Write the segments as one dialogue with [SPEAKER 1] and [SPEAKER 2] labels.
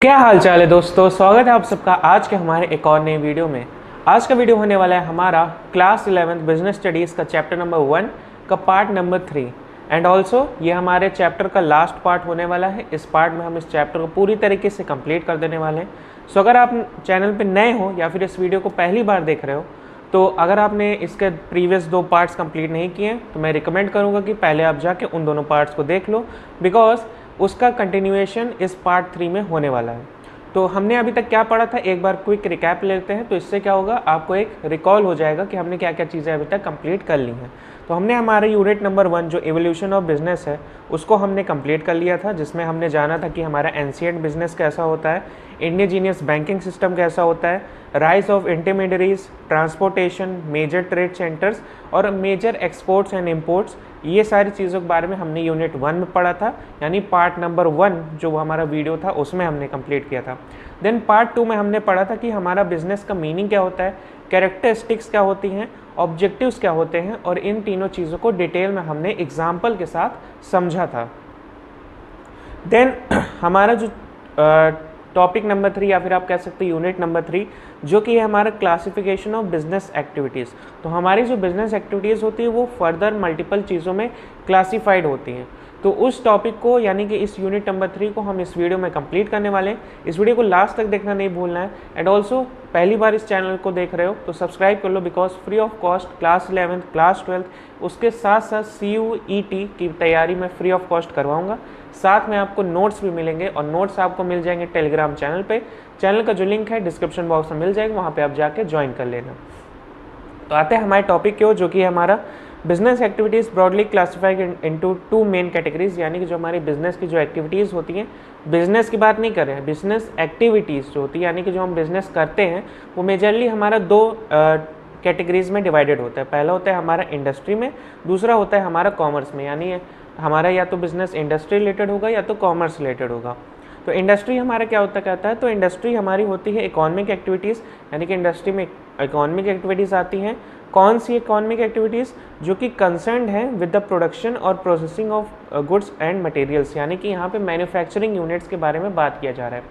[SPEAKER 1] क्या हाल चाल है दोस्तों, स्वागत है आप सबका आज के हमारे एक और नए वीडियो में। आज का वीडियो होने वाला है हमारा क्लास 11th बिजनेस स्टडीज़ का चैप्टर नंबर 1 का पार्ट नंबर 3 एंड ऑल्सो ये हमारे चैप्टर का लास्ट पार्ट होने वाला है। इस पार्ट में हम इस चैप्टर को पूरी तरीके से कंप्लीट कर देने वाले हैं। सो अगर आप चैनल पर नए हो या फिर इस वीडियो को पहली बार देख रहे हो, तो अगर आपने इसके प्रीवियस 2 पार्ट्स कंप्लीट नहीं किए तो मैं रिकमेंड करूँगा कि पहले आप जाके उन दोनों पार्ट्स को देख लो, बिकॉज उसका कंटिन्यूएशन इस पार्ट 3 में होने वाला है। तो हमने अभी तक क्या पढ़ा था, एक बार क्विक रिकैप लेते हैं। तो इससे क्या होगा, आपको एक रिकॉल हो जाएगा कि हमने क्या क्या चीज़ें अभी तक कंप्लीट कर ली हैं। तो हमने हमारे यूनिट नंबर 1 जो एवोल्यूशन ऑफ बिजनेस है उसको हमने कंप्लीट कर लिया था, जिसमें हमने जाना था कि हमारा एंशिएंट बिजनेस कैसा होता है, इंडिजीनियस बैंकिंग सिस्टम कैसा होता है, rise of intermediaries, transportation, major trade centres और मेजर एक्सपोर्ट्स एंड इम्पोर्ट्स। ये सारी चीज़ों के बारे में हमने यूनिट 1 में पढ़ा था, यानी पार्ट नंबर 1 जो हमारा वीडियो था उसमें हमने कंप्लीट किया था। देन पार्ट 2 में हमने पढ़ा था कि हमारा बिजनेस का मीनिंग क्या होता है, कैरेक्टरिस्टिक्स क्या होती हैं, ऑब्जेक्टिव्स क्या होते हैं, और इन तीनों चीज़ों को डिटेल में हमने एग्जाम्पल के साथ समझा था। देन हमारा जो टॉपिक नंबर 3 या फिर आप कह सकते हैं यूनिट नंबर 3 जो कि है हमारा क्लासिफिकेशन ऑफ बिजनेस एक्टिविटीज़। तो हमारी जो बिजनेस एक्टिविटीज़ होती है वो फर्दर मल्टीपल चीज़ों में क्लासिफाइड होती हैं। तो उस टॉपिक को यानी कि इस यूनिट नंबर 3 को हम इस वीडियो में कंप्लीट करने वाले हैं। इस वीडियो को लास्ट तक देखना नहीं भूलना है। एंड ऑल्सो पहली बार इस चैनल को देख रहे हो तो सब्सक्राइब कर लो, because free of cost class 11th class 12th उसके साथ साथ CUET की तैयारी मैं फ्री ऑफ कॉस्ट करवाऊँगा। साथ में आपको नोट्स भी मिलेंगे और नोट्स आपको मिल जाएंगे टेलीग्राम चैनल पे। चैनल का जो लिंक है डिस्क्रिप्शन बॉक्स में मिल जाएगा, वहाँ पे आप जाके ज्वाइन कर लेना। तो आते हैं हमारे टॉपिक की ओर, जो कि हमारा business activities broadly classified into 2 main categories, यानी कि जो हमारी बिजनेस की जो एक्टिविटीज़ होती हैं, बिजनेस की बात नहीं कर रहे हैं, बिजनेस एक्टिविटीज़ जो होती है यानी कि जो हम बिजनेस करते हैं वो मेजरली हमारा 2 कैटेगरीज में डिवाइडेड होता है। पहला होता है हमारा इंडस्ट्री में, दूसरा होता है हमारा कॉमर्स में। यानी हमारा या तो बिजनेस इंडस्ट्री रिलेटेड होगा या तो कॉमर्स रिलेटेड होगा। तो इंडस्ट्री हमारा क्या होता कहता है, तो इंडस्ट्री हमारी होती है इकोनॉमिक एक्टिविटीज़, यानी कि इंडस्ट्री में इकोनॉमिक एक्टिविटीज़ आती हैं। कौन सी इकोनॉमिक एक्टिविटीज़, जो कि कंसर्न्ड है विद द प्रोडक्शन और processing of goods and materials, यानी कि यहाँ पे मैन्युफैक्चरिंग यूनिट्स के बारे में बात किया जा रहा है।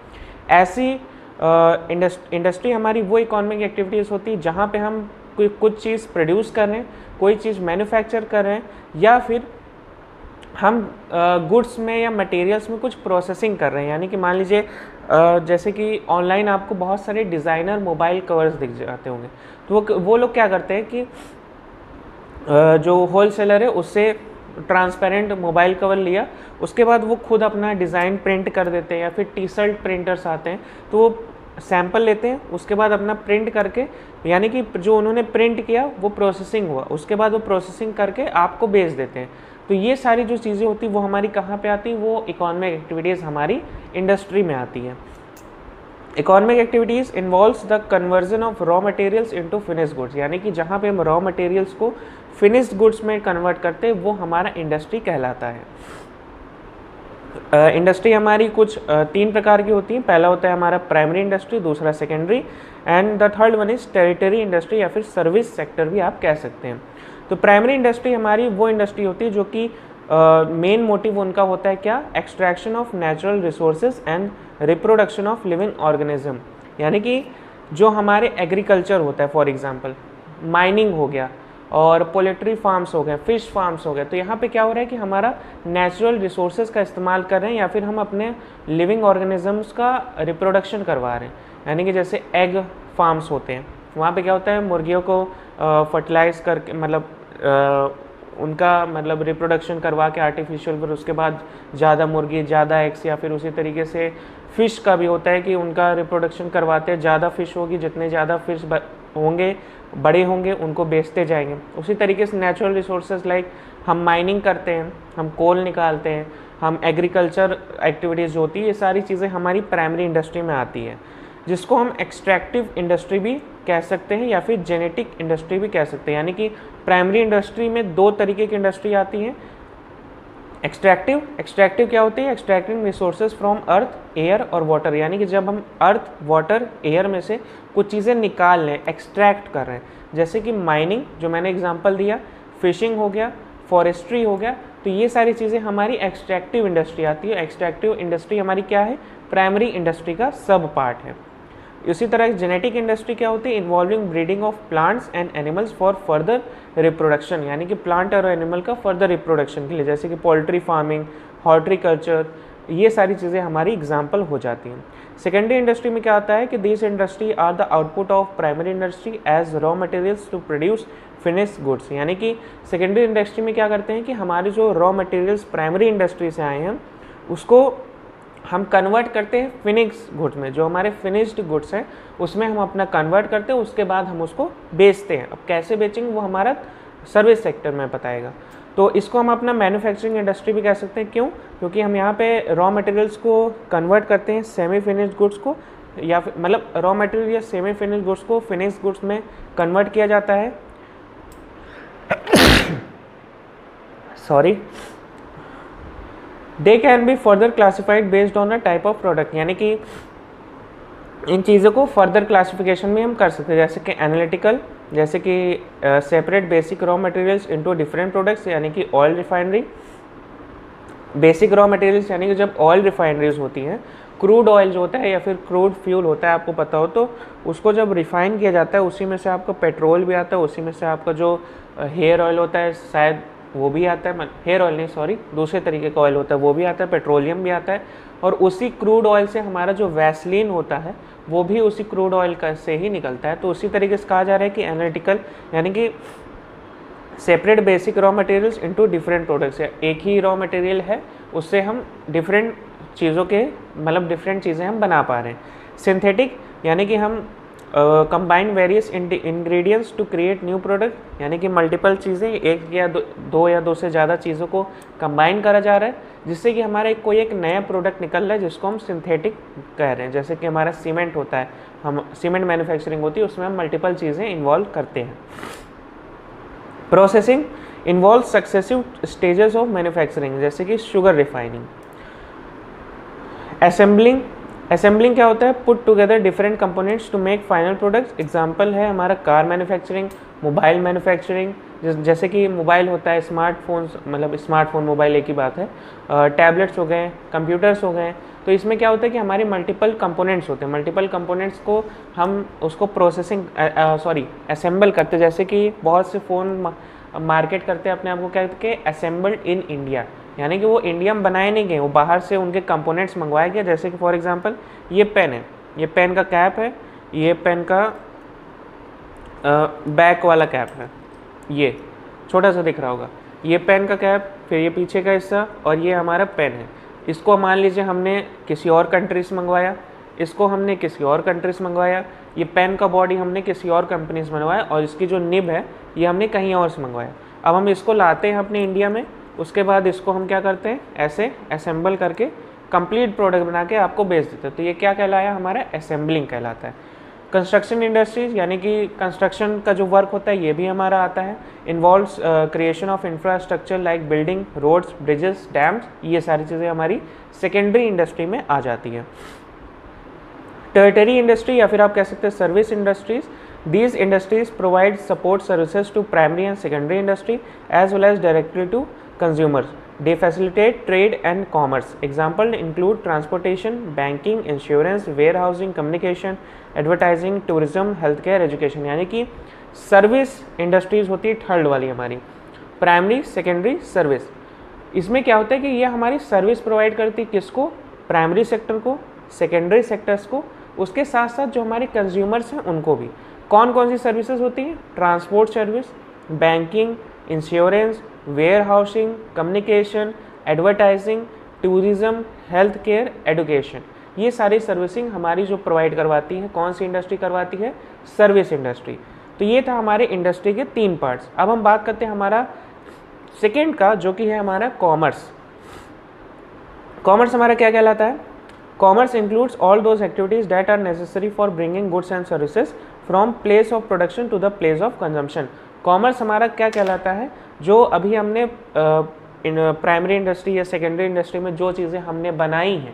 [SPEAKER 1] ऐसी इंडस्ट्री हमारी वो इकोनॉमिक एक्टिविटीज़ होती है जहाँ पे हम कुछ चीज़ प्रोड्यूस कर रहे हैं, कोई चीज़ मैन्युफैक्चर कर रहे हैं, या फिर हम गुड्स में या मटेरियल्स में कुछ प्रोसेसिंग कर रहे हैं। यानी कि मान लीजिए जैसे कि ऑनलाइन आपको बहुत सारे डिज़ाइनर मोबाइल कवर्स दिख जाते होंगे, तो वो लोग क्या करते हैं कि जो होलसेलर है उससे ट्रांसपेरेंट मोबाइल कवर लिया, उसके बाद वो खुद अपना डिज़ाइन प्रिंट कर देते हैं, या फिर टी-शर्ट प्रिंटर्स आते हैं तो वो सैंपल लेते हैं, उसके बाद अपना प्रिंट करके, यानी कि जो उन्होंने प्रिंट किया वो प्रोसेसिंग हुआ, उसके बाद वो प्रोसेसिंग करके आपको बेच देते हैं। तो ये सारी जो चीज़ें होती वो हमारी कहाँ पे आती, वो इकोनॉमिक एक्टिविटीज़ हमारी इंडस्ट्री में आती है। Economic activities involves the conversion of raw materials into finished goods, यानी कि जहाँ पे हम रॉ मटेरियल्स को फिनिश्ड गुड्स में कन्वर्ट करते हैं वो हमारा इंडस्ट्री कहलाता है। इंडस्ट्री हमारी कुछ 3 प्रकार की होती है। पहला होता है हमारा प्राइमरी इंडस्ट्री, दूसरा secondary, and the third one is territory industry या फिर सर्विस सेक्टर भी आप कह सकते हैं। तो प्राइमरी इंडस्ट्री हमारी वो इंडस्ट्री होती है जो कि मेन मोटिव उनका होता है क्या, extraction of natural resources and reproduction of living organism, यानी कि जो हमारे एग्रीकल्चर होता है, फॉर एग्जांपल माइनिंग हो गया और पोल्ट्री फार्म्स हो गए, फिश फार्म्स हो गए। तो यहाँ पे क्या हो रहा है कि हमारा नेचुरल रिसोर्सेज का इस्तेमाल कर रहे हैं या फिर हम अपने लिविंग ऑर्गेनिजम्स का रिप्रोडक्शन करवा रहे हैं। यानी कि जैसे एग फार्म्स होते हैं, वहाँ पे क्या होता है, मुर्गियों को फर्टिलाइज करके मतलब उनका मतलब रिप्रोडक्शन करवा के आर्टिफिशियल, फिर उसके बाद ज़्यादा मुर्गी ज़्यादा एग्स, या फिर उसी तरीके से फ़िश का भी होता है कि उनका रिप्रोडक्शन करवाते हैं, ज़्यादा फ़िश होगी, जितने ज़्यादा फिश होंगे बड़े होंगे उनको बेचते जाएंगे। उसी तरीके से नेचुरल रिसोर्सेज लाइक हम माइनिंग करते हैं, हम कोल निकालते हैं, हम एग्रीकल्चर एक्टिविटीज़ जो होती है, ये सारी चीज़ें हमारी प्राइमरी इंडस्ट्री में आती है, जिसको हम एक्सट्रैक्टिव इंडस्ट्री भी कह सकते हैं या फिर जेनेटिक इंडस्ट्री भी कह सकते हैं। यानी कि प्राइमरी इंडस्ट्री में 2 तरीके की इंडस्ट्री आती हैं। एक्सट्रैक्टिव क्या होती है, extracting resources from earth, air और वाटर, यानी कि जब हम अर्थ, वाटर, एयर में से कुछ चीज़ें निकाल लें, एक्सट्रैक्ट कर रहे हैं, जैसे कि माइनिंग जो मैंने एग्जांपल दिया, फिशिंग हो गया, फॉरेस्ट्री हो गया। तो ये सारी चीज़ें हमारी एक्सट्रैक्टिव इंडस्ट्री आती है। एक्सट्रैक्टिव इंडस्ट्री हमारी क्या है, प्राइमरी इंडस्ट्री का सब पार्ट है। इसी तरह जेनेटिक इंडस्ट्री क्या होती है, involving breeding of plants and animals for further reproduction, यानी कि प्लांट और एनिमल का फर्दर रिप्रोडक्शन के लिए, जैसे कि पोल्ट्री फार्मिंग, हॉर्टिकल्चर, ये सारी चीज़ें हमारी एग्जाम्पल हो जाती हैं। सेकेंडरी इंडस्ट्री में क्या आता है कि this industry are the output of primary industry as raw materials to produce finish goods, यानी कि सेकेंडरी इंडस्ट्री में क्या करते हैं कि हमारे जो रॉ मटेरियल्स प्राइमरी इंडस्ट्री से आए हैं उसको हम कन्वर्ट करते हैं फिनिश गुड्स में, जो हमारे फिनिश्ड गुड्स हैं उसमें हम अपना कन्वर्ट करते हैं, उसके बाद हम उसको बेचते हैं। अब कैसे बेचेंगे वो हमारा सर्विस सेक्टर में बताएगा। तो इसको हम अपना मैन्युफैक्चरिंग इंडस्ट्री भी कह सकते हैं। क्यों? क्योंकि हम यहाँ पे रॉ मटेरियल्स को कन्वर्ट करते हैं सेमी फिनिश्ड गुड्स को, या फिर मतलब रॉ मटेरियल या सेमी फिनिश्ड गुड्स को फिनिश्ड गुड्स में कन्वर्ट किया जाता है। Sorry, they can be further classified based on a type of product, यानी कि इन चीज़ों को फर्दर क्लासिफिकेशन में हम कर सकते हैं, जैसे कि एनालिटिकल, जैसे कि separate basic raw materials into different products, यानी कि oil refinery. Basic raw materials यानी कि जब ऑयल रिफाइनरीज होती हैं, क्रूड ऑयल जो होता है या फिर क्रूड फ्यूल होता है, आपको पता हो तो उसको जब रिफाइन किया जाता है उसी में से आपका पेट्रोल भी आता है, उसी में से आपका जो हेयर ऑयल होता है शायद वो भी आता है, हेयर ऑयल नहीं सॉरी, दूसरे तरीके का ऑयल होता है वो भी आता है, पेट्रोलियम भी आता है, और उसी क्रूड ऑयल से हमारा जो वैसलीन होता है वो भी उसी क्रूड ऑयल का से ही निकलता है। तो उसी तरीके से कहा जा रहा है कि एनालिटिकल यानी कि separate basic raw materials into different products, एक ही रॉ मटेरियल है उससे हम डिफरेंट चीज़ों के मतलब डिफरेंट चीज़ें हम बना पा रहे हैं। सिंथेटिक यानी कि हम combine various ingredients to create new product, यानी कि मल्टीपल चीज़ें एक या दो या दो से ज़्यादा चीज़ों को कंबाइन करा जा रहा है जिससे कि हमारा कोई एक नया प्रोडक्ट निकल रहा है जिसको हम सिंथेटिक कह रहे हैं। जैसे कि हमारा सीमेंट होता है, हम सीमेंट मैन्युफैक्चरिंग होती है उसमें हम मल्टीपल चीज़ें इन्वॉल्व करते हैं। Processing involve successive stages of manufacturing, जैसे कि शुगर रिफाइनिंग। असेंबलिंग क्या होता है, put together different components to make final products. Example है हमारा कार मैन्युफैक्चरिंग, मोबाइल मैन्युफैक्चरिंग, जैसे कि मोबाइल होता है स्मार्टफोन्स, मतलब स्मार्टफोन मोबाइल एक ही बात है, टैबलेट्स हो गए, कंप्यूटर्स हो गए। तो इसमें क्या होता है कि हमारे मल्टीपल कंपोनेंट्स होते हैं, मल्टीपल कंपोनेंट्स को हम उसको असेंबल करते हैं। जैसे कि बहुत से फ़ोन मार्केट करते हैं अपने आप को क्या कहते हैं, असेंबल्ड इन इंडिया, यानी कि वो इंडिया में बनाए नहीं गए, वो बाहर से उनके कंपोनेंट्स मंगवाए गए। जैसे कि फॉर एग्जांपल ये पेन है, ये पेन का कैप है, ये पेन का बैक वाला कैप है, ये छोटा सा दिख रहा होगा, ये पेन का कैप, फिर ये पीछे का हिस्सा और ये हमारा पेन है। इसको मान लीजिए हमने किसी और कंट्री से मंगवाया, इसको हमने किसी और कंट्री से मंगवाया, ये पेन का बॉडी हमने किसी और कंपनी से मंगवाया और इसकी जो निब है ये हमने कहीं और से मंगवाया। अब हम इसको लाते हैं अपने इंडिया में, उसके बाद इसको हम क्या करते हैं, ऐसे असेंबल करके कंप्लीट प्रोडक्ट बना के आपको बेच देते हैं। तो ये क्या कहलाया, हमारा असेंबलिंग कहलाता है। कंस्ट्रक्शन इंडस्ट्रीज यानी कि कंस्ट्रक्शन का जो वर्क होता है ये भी हमारा आता है। Involves creation of infrastructure like building, roads, bridges, dams, ये सारी चीज़ें हमारी सेकेंडरी इंडस्ट्री में आ जाती है। टर्टियरी इंडस्ट्री या फिर आप कह सकते हैं service industries, these industries provide support services to primary and secondary industry as well as directly to consumers. They facilitate trade and commerce. Examples include transportation, banking, insurance, warehousing, communication, advertising, tourism, healthcare, education। यानी कि service industries होती है third वाली हमारी, primary, secondary, service. इसमें क्या होता है कि ये हमारी सर्विस प्रोवाइड करती है किसको, प्राइमरी सेक्टर को, सेकेंडरी सेक्टर्स को, उसके साथ साथ जो हमारे कंज्यूमर्स हैं उनको भी। कौन कौन सी सर्विसेज होती हैं, transport service, banking, insurance, warehousing, communication, advertising, tourism, health care, education. ये सारी सर्विसिंग हमारी जो प्रोवाइड करवाती है, कौन सी इंडस्ट्री करवाती है, सर्विस इंडस्ट्री। तो ये था हमारे इंडस्ट्री के 3 पार्ट्स। अब हम बात करते हैं हमारा सेकेंड का, जो कि है हमारा कॉमर्स। कॉमर्स हमारा क्या कहलाता है, commerce includes all those activities that are necessary for bringing goods and services from place of production to the place of consumption. Commerce हमारा क्या कहलाता है, जो अभी हमने प्राइमरी इंडस्ट्री या सेकेंडरी इंडस्ट्री में जो चीज़ें हमने बनाई हैं,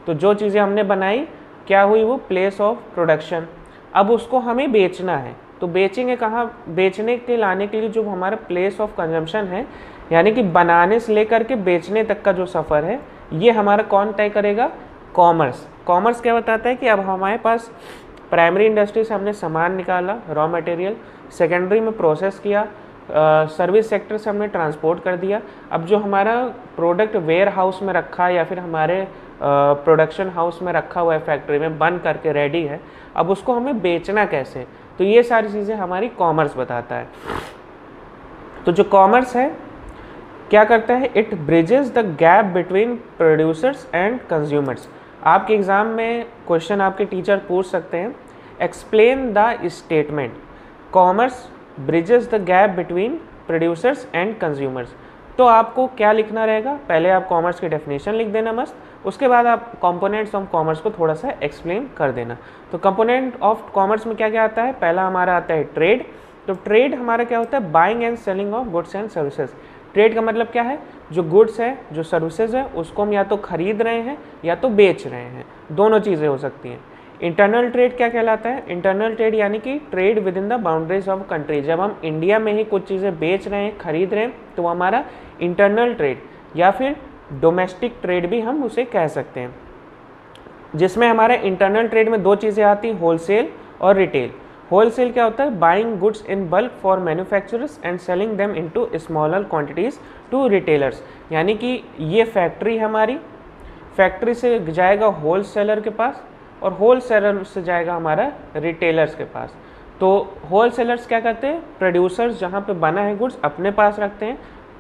[SPEAKER 1] तो जो चीज़ें हमने बनाई क्या हुई, वो प्लेस ऑफ प्रोडक्शन। अब उसको हमें बेचना है, तो बेचेंगे कहाँ, बेचने के लाने के लिए जो हमारा प्लेस ऑफ कंजम्पशन है, यानी कि बनाने से लेकर के बेचने तक का जो सफ़र है ये हमारा कौन तय करेगा? कॉमर्स। कॉमर्स क्या बताता है कि अब हमारे पास प्राइमरी इंडस्ट्री से हमने सामान निकाला, रॉ मटेरियल, सेकेंडरी में प्रोसेस किया, सर्विस सेक्टर से हमने ट्रांसपोर्ट कर दिया। अब जो हमारा प्रोडक्ट वेयर हाउस में रखा है या फिर हमारे प्रोडक्शन हाउस में रखा हुआ है, फैक्ट्री में बन करके रेडी है, अब उसको हमें बेचना कैसे? तो ये सारी चीज़ें हमारी कॉमर्स बताता है। तो जो कॉमर्स है क्या करता है? It bridges the gap between producers and consumers. आपके एग्ज़ाम में क्वेश्चन आपके टीचर पूछ सकते हैं, explain the statement commerce bridges the gap between producers and consumers. तो आपको क्या लिखना रहेगा? पहले आप कॉमर्स की डेफिनेशन लिख देना मस्त, उसके बाद आप कंपोनेंट्स ऑफ कॉमर्स को थोड़ा सा एक्सप्लेन कर देना। तो कंपोनेंट ऑफ कॉमर्स में क्या क्या आता है? पहला हमारा आता है ट्रेड। तो ट्रेड हमारा क्या होता है? Buying and selling of goods and services. Trade का मतलब क्या है? जो गुड्स है, जो सर्विसेज है, उसको हम या तो खरीद रहे हैं या तो बेच रहे हैं, दोनों चीज़ें हो सकती हैं। इंटरनल ट्रेड क्या कहलाता है? इंटरनल ट्रेड यानी कि trade with in the boundaries of country. जब हम इंडिया में ही कुछ चीज़ें बेच रहे हैं, खरीद रहे हैं, तो हमारा इंटरनल ट्रेड या फिर डोमेस्टिक ट्रेड भी हम उसे कह सकते हैं, जिसमें हमारे इंटरनल ट्रेड में दो चीज़ें आती हैं, होलसेल और रिटेल। होलसेल क्या होता है? Buying goods in bulk for manufacturers and selling them into smaller quantities to retailers. यानी कि ये फैक्ट्री हमारी, फैक्ट्री से जाएगा होलसेलर के पास और होलसेलर से जाएगा हमारा रिटेलर्स के पास। तो होलसेलर्स क्या करते हैं? प्रोड्यूसर्स जहाँ पे बना है गुड्स अपने पास रखते हैं,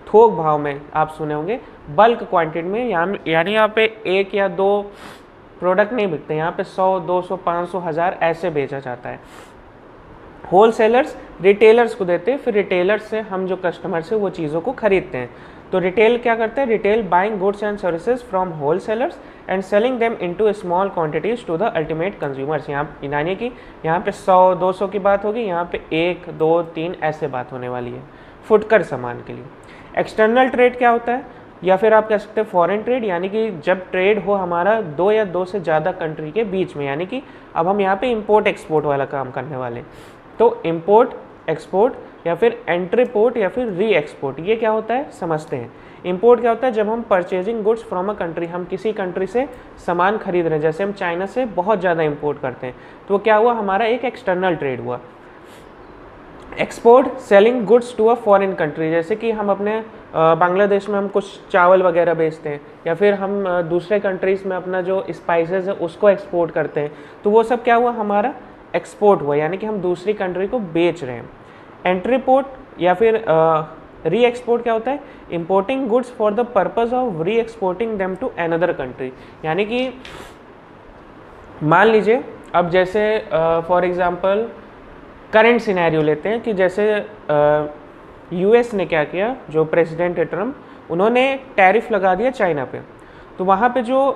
[SPEAKER 1] थोक भाव में आप सुने होंगे, बल्क क्वांटिटी में, यानी यहाँ पे एक या दो प्रोडक्ट नहीं बिकते, यहाँ पे 100, 200, 500, 1000 ऐसे बेचा जाता है। होलसेलर्स रिटेलर्स को देते हैं, फिर रिटेलर्स से हम जो कस्टमर से वो चीज़ों को खरीदते हैं। तो रिटेल क्या करते हैं? Retail buying goods and services from wholesalers and selling them into small quantities to the ultimate consumers. यहाँ यानी कि यहाँ पे 100, 200 की बात होगी, यहाँ पे 1, 2, 3 ऐसे बात होने वाली है फुटकर सामान के लिए। एक्सटर्नल ट्रेड क्या होता है? या फिर आप कह सकते हैं फॉरेन ट्रेड, यानी कि जब ट्रेड हो हमारा दो या दो से ज़्यादा कंट्री के बीच में, यानी कि अब हम यहाँ पे इंपोर्ट एक्सपोर्ट वाला काम करने वाले हैं। तो इंपोर्ट एक्सपोर्ट या फिर एंट्री पोर्ट या फिर री एक्सपोर्ट, ये क्या होता है समझते हैं। इंपोर्ट क्या होता है? जब हम purchasing goods from a country, हम किसी कंट्री से सामान खरीद रहे हैं, जैसे हम चाइना से बहुत ज़्यादा इंपोर्ट करते हैं, तो वो क्या हुआ? हमारा एक एक्सटर्नल ट्रेड हुआ। Export selling goods to a foreign country, जैसे कि हम अपने बांग्लादेश में हम कुछ चावल वगैरह बेचते हैं, या फिर हम दूसरे कंट्रीज़ में अपना जो स्पाइसेस है उसको एक्सपोर्ट करते हैं, तो वो सब क्या हुआ? हमारा एक्सपोर्ट हुआ, यानी कि हम दूसरी कंट्री को बेच रहे हैं। एंट्री पोर्ट या फिर री एक्सपोर्ट क्या होता है? Importing goods for the purpose of reexporting them to another country. यानी कि मान लीजिए अब जैसे फॉर एग्जांपल करंट सिनेरियो लेते हैं कि जैसे यूएस ने क्या किया, जो प्रेसिडेंट है ट्रम्प, उन्होंने टैरिफ लगा दिया चाइना पे। तो वहाँ पे जो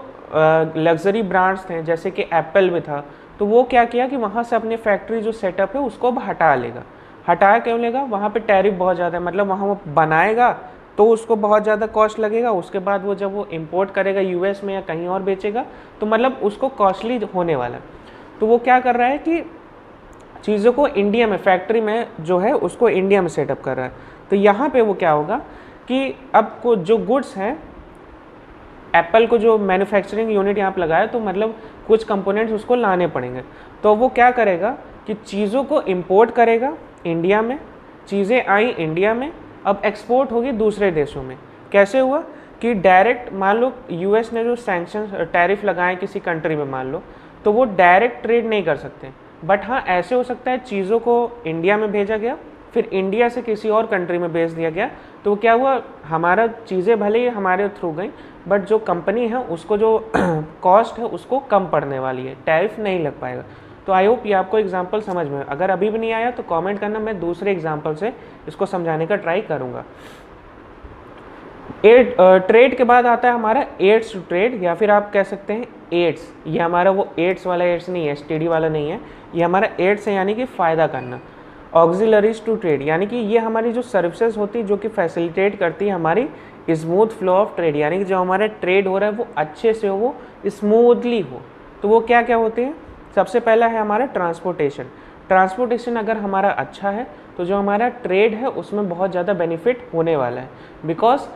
[SPEAKER 1] लग्जरी ब्रांड्स थे जैसे कि एप्पल में था, तो वो क्या किया कि वहाँ से अपनी फैक्ट्री जो सेटअप है उसको अब हटा लेगा। हटाया क्यों लेगा? वहाँ पे टैरिफ बहुत ज़्यादा है, मतलब वहाँ वो बनाएगा तो उसको बहुत ज़्यादा कॉस्ट लगेगा, उसके बाद वो जब वो इंपोर्ट करेगा यूएस में या कहीं और बेचेगा तो मतलब उसको कॉस्टली होने वाला। तो वो क्या कर रहा है कि चीज़ों को इंडिया में, फैक्ट्री में जो है उसको इंडिया में सेटअप कर रहा है। तो यहाँ पे वो क्या होगा कि अब को जो गुड्स हैं, एप्पल को जो मैन्युफैक्चरिंग यूनिट यहाँ पे लगाया, तो मतलब कुछ कंपोनेंट्स उसको लाने पड़ेंगे। तो वो क्या करेगा कि चीज़ों को इंपोर्ट करेगा इंडिया में, चीज़ें आई इंडिया में, अब एक्सपोर्ट होगी दूसरे देशों में। कैसे हुआ कि डायरेक्ट, मान लो यूएस ने जो सैंक्शन टैरिफ लगाए किसी कंट्री में मान लो, तो वो डायरेक्ट ट्रेड नहीं कर सकते, बट हाँ ऐसे हो सकता है चीज़ों को इंडिया में भेजा गया, फिर इंडिया से किसी और कंट्री में भेज दिया गया, तो क्या हुआ, हमारा चीज़ें भले ही हमारे थ्रू गई, बट जो कंपनी है उसको जो कॉस्ट है उसको कम पड़ने वाली है, टैरिफ नहीं लग पाएगा। तो आई होप ये आपको एग्जांपल समझ में, अगर अभी भी नहीं आया तो कमेंट करना, मैं दूसरे एग्जांपल से इसको समझाने का ट्राई करूँगा। ट्रेड के बाद आता है हमारा एड्स टू ट्रेड, या फिर आप कह सकते हैं एड्स। ये हमारा वो एड्स वाला एड्स नहीं है, एसटीडी वाला नहीं है, ये हमारा एड्स है, यानी कि फ़ायदा करना। ऑक्सिलरीज टू ट्रेड, यानी कि ये हमारी जो सर्विसेज होती है जो कि फैसिलिटेट करती है हमारी स्मूथ फ्लो ऑफ ट्रेड, यानी कि जो हमारा ट्रेड हो रहा है वो अच्छे से हो, वो स्मूथली हो। तो वो क्या क्या होते हैं? सबसे पहला है हमारा ट्रांसपोर्टेशन। ट्रांसपोर्टेशन अगर हमारा अच्छा है तो जो हमारा ट्रेड है उसमें बहुत ज़्यादा बेनिफिट होने वाला है। बिकॉज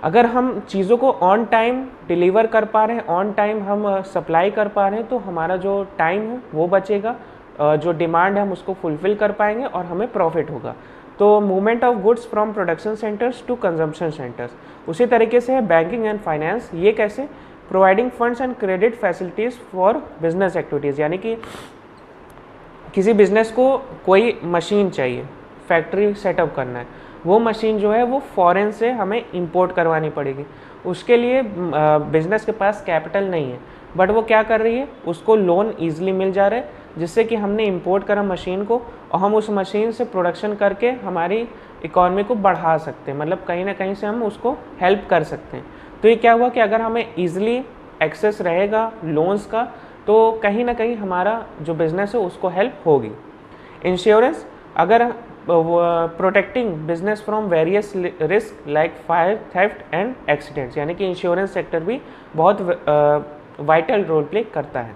[SPEAKER 1] अगर हम चीज़ों को ऑन टाइम डिलीवर कर पा रहे हैं, ऑन टाइम हम सप्लाई कर पा रहे हैं, तो हमारा जो टाइम है वो बचेगा, जो डिमांड है हम उसको फुलफ़िल कर पाएंगे और हमें प्रॉफिट होगा। तो movement of goods from production centres to consumption centres. उसी तरीके से है बैंकिंग एंड फाइनेंस। ये कैसे? Providing funds and credit facilities for business activities, यानी कि किसी बिजनेस को कोई मशीन चाहिए, फैक्ट्री सेटअप करना है, वो मशीन जो है वो फॉरेन से हमें इंपोर्ट करवानी पड़ेगी। उसके लिए बिजनेस के पास कैपिटल नहीं है, बट वो क्या कर रही है, उसको लोन ईजिली मिल जा रहा है, जिससे कि हमने इंपोर्ट करा मशीन को और हम उस मशीन से प्रोडक्शन करके हमारी इकॉनमी को बढ़ा सकते हैं, मतलब कहीं ना कहीं से हम उसको हेल्प कर सकते हैं। तो ये क्या हुआ कि अगर हमें ईजिली एक्सेस रहेगा लोन्स का, तो कहीं ना कहीं हमारा जो बिज़नेस है उसको हेल्प होगी। इंश्योरेंस, अगर protecting business from various risk like fire, theft and accidents, यानी कि इंश्योरेंस सेक्टर भी बहुत वाइटल रोल प्ले करता है।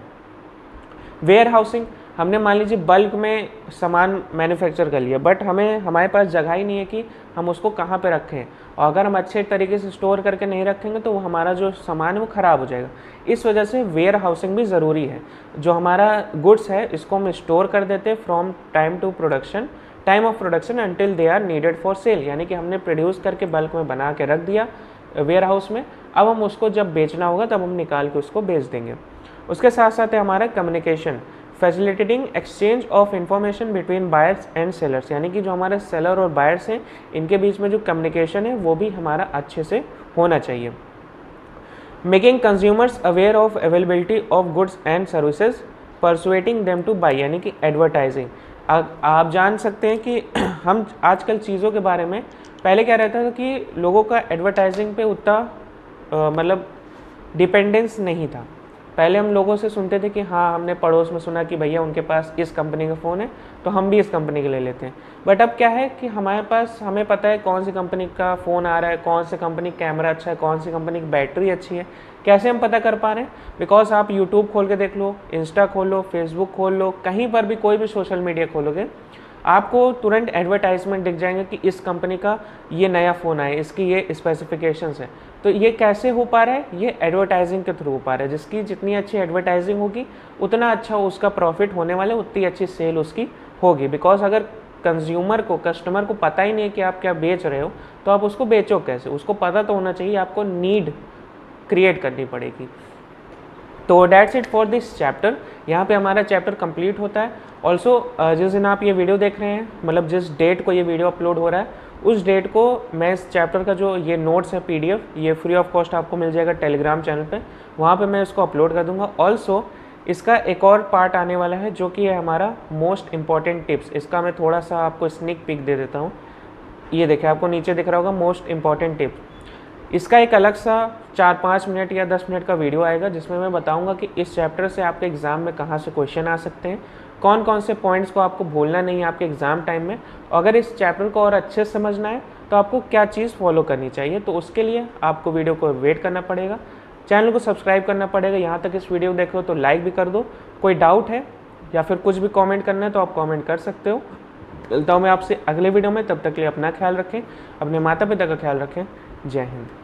[SPEAKER 1] वेयर हाउसिंग, हमने मान लीजिए बल्क में सामान मैन्युफैक्चर कर लिया, बट हमारे पास जगह ही नहीं है कि हम उसको कहाँ पे रखें, और अगर हम अच्छे तरीके से स्टोर करके नहीं रखेंगे तो हमारा जो सामान है वो ख़राब हो जाएगा। इस वजह से वेयर हाउसिंग भी ज़रूरी है। जो हमारा गुड्स है इसको हम स्टोर कर देते हैं from time of production until they are needed for sale, यानी कि हमने प्रोड्यूस करके बल्क में बना के रख दिया वेयर हाउस में, अब हम उसको जब बेचना होगा तब हम निकाल के उसको बेच देंगे। उसके साथ साथ है हमारा communication, facilitating exchange of information between buyers and sellers, यानी कि जो हमारे सेलर और बायर्स हैं इनके बीच में जो कम्युनिकेशन है वो भी हमारा अच्छे से होना चाहिए। Making consumers aware of availability of goods and services, persuading them to buy, यानी कि एडवर्टाइजिंग। आप जान सकते हैं कि हम आजकल चीज़ों के बारे में, पहले क्या रहता था कि लोगों का एडवर्टाइजिंग पे उतना मतलब डिपेंडेंस नहीं था। पहले हम लोगों से सुनते थे कि हाँ, हमने पड़ोस में सुना कि भैया उनके पास इस कंपनी का फ़ोन है तो हम भी इस कंपनी के ले लेते हैं। बट अब क्या है कि हमारे पास, हमें पता है कौन सी कंपनी का फ़ोन आ रहा है, कौन सी कंपनी कैमरा अच्छा है, कौन सी कंपनी की बैटरी अच्छी है। कैसे हम पता कर पा रहे हैं? बिकॉज आप यूट्यूब खोल के देख लो, इंस्टा खोल लो, फेसबुक खोल लो, कहीं पर भी कोई भी सोशल मीडिया खोलोगे आपको तुरंत एडवर्टाइजमेंट दिख जाएंगे कि इस कंपनी का ये नया फ़ोन आया, इसकी ये स्पेसिफिकेशंस है। तो ये कैसे हो पा रहा है? ये एडवर्टाइजिंग के थ्रू हो पा रहा है। जिसकी जितनी अच्छी एडवर्टाइजिंग होगी उतना अच्छा उसका प्रॉफिट होने वाला है, उतनी अच्छी सेल उसकी होगी। बिकॉज अगर कंज्यूमर को, कस्टमर को पता ही नहीं है कि आप क्या बेच रहे हो तो आप उसको बेचो कैसे? उसको पता तो होना चाहिए, आपको नीड क्रिएट करनी पड़ेगी। तो that's it for this chapter. यहाँ पे हमारा चैप्टर कंप्लीट होता है। ऑल्सो जिस दिन आप ये वीडियो देख रहे हैं, मतलब जिस डेट को ये वीडियो अपलोड हो रहा है, उस डेट को मैं इस चैप्टर का जो ये नोट्स है PDF, ये फ्री ऑफ कॉस्ट आपको मिल जाएगा टेलीग्राम चैनल पे, वहाँ पे मैं इसको अपलोड कर दूँगा। ऑल्सो इसका एक और पार्ट आने वाला है जो कि है हमारा मोस्ट इम्पॉर्टेंट टिप्स। इसका मैं थोड़ा सा आपको स्निक पिक दे देता हूँ। ये देखिए, आपको नीचे दिख रहा होगा मोस्ट इम्पॉर्टेंट टिप्स। इसका एक अलग सा 4-5 मिनट या 10 मिनट का वीडियो आएगा जिसमें मैं बताऊंगा कि इस चैप्टर से आपके एग्ज़ाम में कहाँ से क्वेश्चन आ सकते हैं, कौन कौन से पॉइंट्स को आपको भूलना नहीं है आपके एग्ज़ाम टाइम में। अगर इस चैप्टर को और अच्छे से समझना है तो आपको क्या चीज़ फॉलो करनी चाहिए, तो उसके लिए आपको वीडियो को वेट करना पड़ेगा, चैनल को सब्सक्राइब करना पड़ेगा। यहाँ तक इस वीडियो देखो तो लाइक भी कर दो। कोई डाउट है या फिर कुछ भी कॉमेंट करना है तो आप कॉमेंट कर सकते हो। मिलता हूँ मैं आपसे अगले वीडियो में, तब तक के लिए अपना ख्याल रखें, अपने माता पिता का ख्याल रखें। जय हिंद।